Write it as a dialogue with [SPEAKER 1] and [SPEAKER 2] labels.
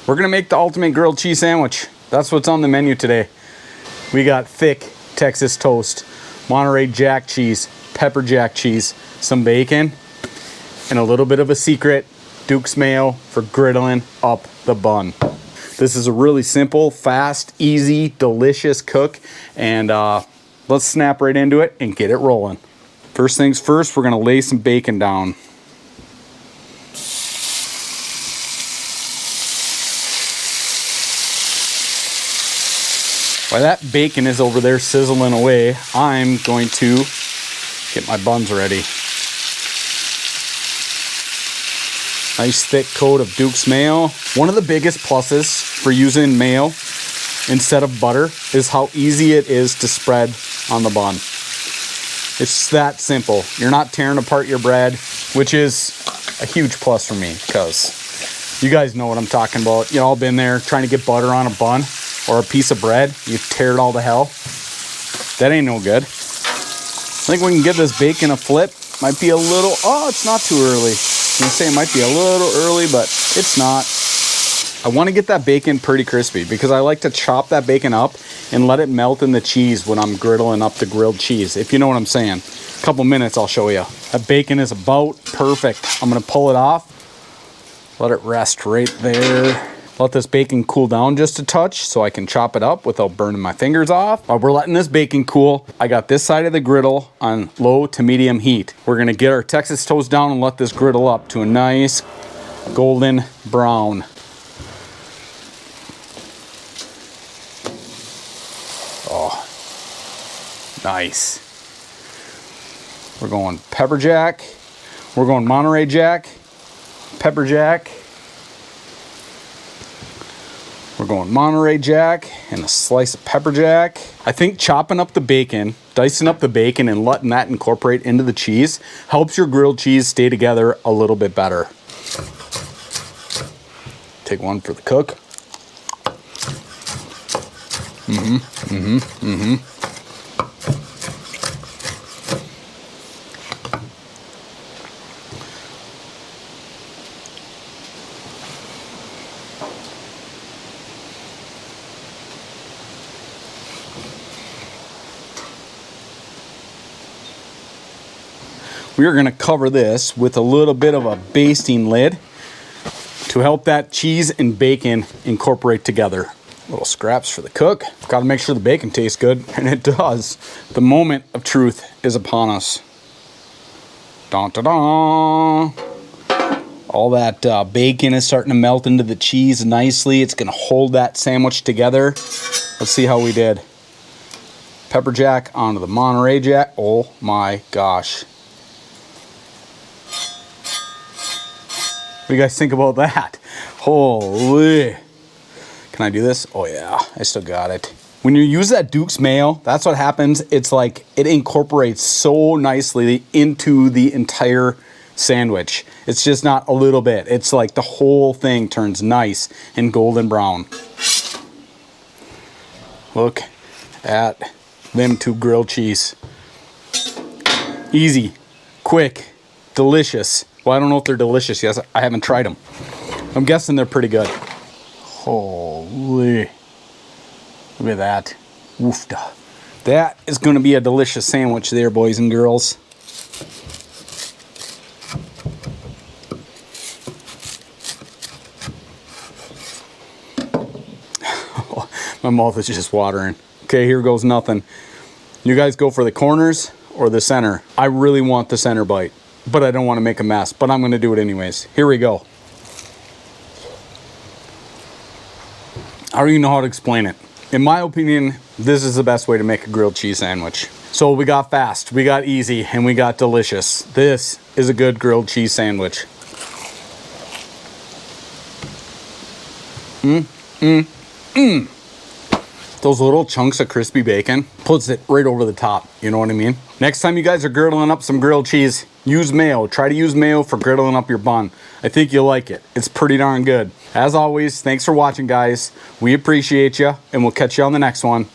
[SPEAKER 1] We're gonna make the ultimate grilled cheese sandwich. That's what's on the menu today. We got thick Texas toast, Monterey Jack cheese, pepper jack cheese, some bacon, and a little bit of a secret, Duke's mayo for griddling up the bun. This is a really simple, fast, easy, delicious cook, and let's snap right into it and get it rolling. First things first, we're gonna lay some bacon down. While that bacon is over there sizzling away, I'm going to get my buns ready. Nice thick coat of Duke's mayo. One of the biggest pluses for using mayo instead of butter is how easy it is to spread on the bun. It's that simple. You're not tearing apart your bread, which is a huge plus for me because you guys know what I'm talking about. You all been there trying to get butter on a bun or a piece of bread, you tear it all to hell. That ain't no good. I think we can give this bacon a flip. Might be a little, oh, it's not too early. I was gonna say it might be a little early, but it's not. I wanna get that bacon pretty crispy because I like to chop that bacon up and let it melt in the cheese when I'm griddling up the grilled cheese, if you know what I'm saying. A couple minutes, I'll show you. That bacon is about perfect. I'm gonna pull it off, let it rest right there. Let this bacon cool down just a touch so I can chop it up without burning my fingers off. While we're letting this bacon cool, I got this side of the griddle on low to medium heat. We're gonna get our Texas toast down and let this griddle up to a nice golden brown. Oh, nice. We're going pepper jack. We're going Monterey Jack, pepper jack. We're going Monterey Jack and a slice of pepper jack. I think chopping up the bacon, dicing up the bacon and letting that incorporate into the cheese helps your grilled cheese stay together a little bit better. Take one for the cook. We are gonna cover this with a little bit of a basting lid to help that cheese and bacon incorporate together. Little scraps for the cook. Gotta make sure the bacon tastes good, and it does. The moment of truth is upon us. Dun, dun, dun. All that bacon is starting to melt into the cheese nicely. It's gonna hold that sandwich together. Let's see how we did. Pepper jack onto the Monterey Jack. Oh my gosh. What do you guys think about that? Holy. Can I do this? Oh yeah, I still got it. When you use that Duke's mayo, that's what happens. It's like it incorporates so nicely into the entire sandwich. It's just not a little bit. It's like the whole thing turns nice and golden brown. Look at them two grilled cheese. Easy, quick, delicious. Well, I don't know if they're delicious yet. I haven't tried them. I'm guessing they're pretty good. Holy. Look at that. Woofda. That is going to be a delicious sandwich there, boys and girls. My mouth is just watering. Okay, here goes nothing. You guys go for the corners or the center. I really want the center bite, but I don't want to make a mess, but I'm going to do it anyways. Here we go. I don't even know how to explain it. In my opinion, this is the best way to make a grilled cheese sandwich. So we got fast, we got easy, and we got delicious. This is a good grilled cheese sandwich. Those little chunks of crispy bacon puts it right over the top, you know what I mean? Next time you guys are griddling up some grilled cheese, use mayo. Try to use mayo for griddling up your bun. I think you'll like it. It's pretty darn good. As always, thanks for watching, guys. We appreciate you, and we'll catch you on the next one.